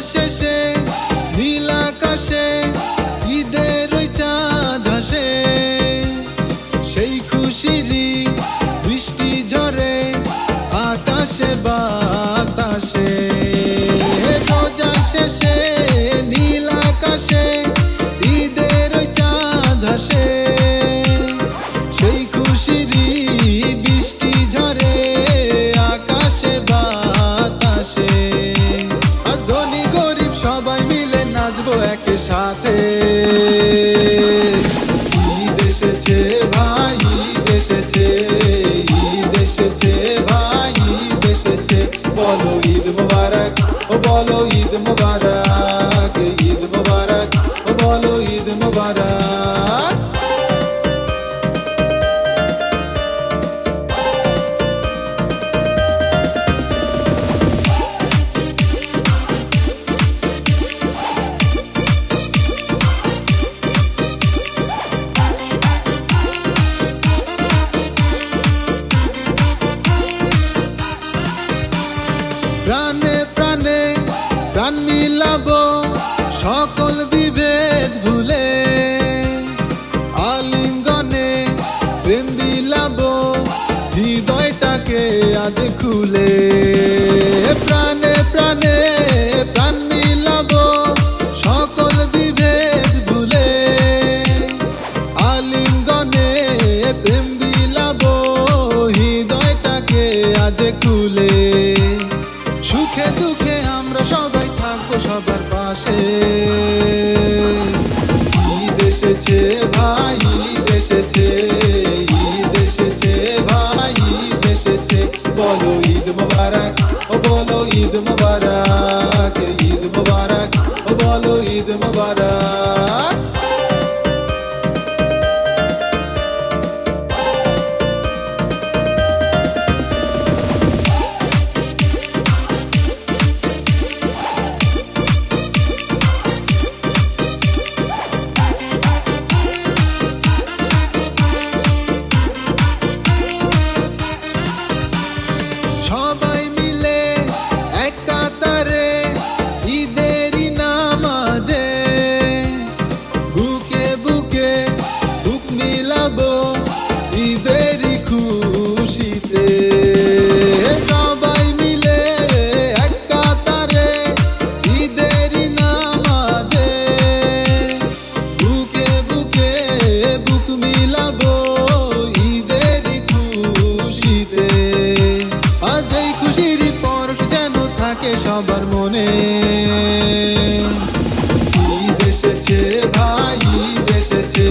শেষে নীল আকাশে ঈদের ওই চাঁদ হাসে, সেই খুশিরই বৃষ্টি ঝরে আকাশে বাতাসে। রোজা শেষে নীল আকাশে ঈদের ওই চাঁদ হাসে, সেই খুশিরই বৃষ্টি ঝরে আকাশে বাতাসে। আজ ধনী গরিব সবাই মিলে নাচবো একে সাথে। ঈদ এসেছে ভাই, ঈদ এসেছে, ঈদ এসেছে ভাই, ঈদ এসেছে। বলো ঈদ মুবারক, ও বলো ঈদ মুবারক, ঈদ মুবারক, ও বলো ঈদ মুবারক। প্রাণে প্রাণে প্রাণ মিলাবো সকল বিভেদ ভুলে, আলিঙ্গনে প্রেম বিলাবো হৃদয়টাকে আজ খুলে। প্রাণে প্রাণে প্রাণ মিলাবো সকল বিভেদ ভুলে, আলিঙ্গনে প্রেম বিলাবো হৃদয়টাকে আজ খুলে। সুখে দুঃখে আমরা সবাই থাকবো সবার পাশে। ঈদ এসেছে ভাই, ঈদ এসেছে, ঈদ এসেছে ভাই, ঈদ এসেছে। বলো ঈদ মুবারক, ও বলো ঈদ মুবারক, ঈদ মুবারক, ও বলো ঈদ মুবারক। সবাই মিলে এক কাতারে ঈদেরই নামাজে, বুকে বুকে বুক মিলাবো ঈদেরই খুশিতে। সবাই মিলে এক কাতারে ঈদেরই নামাজে, বুকে বুকে বুক মিলাবো ঈদেরই খুশিতে। আজ এই খুশির পরশ যেন থাকে সবার মনে। ঈদ এসেছে ভাই, ঈদ এসেছে।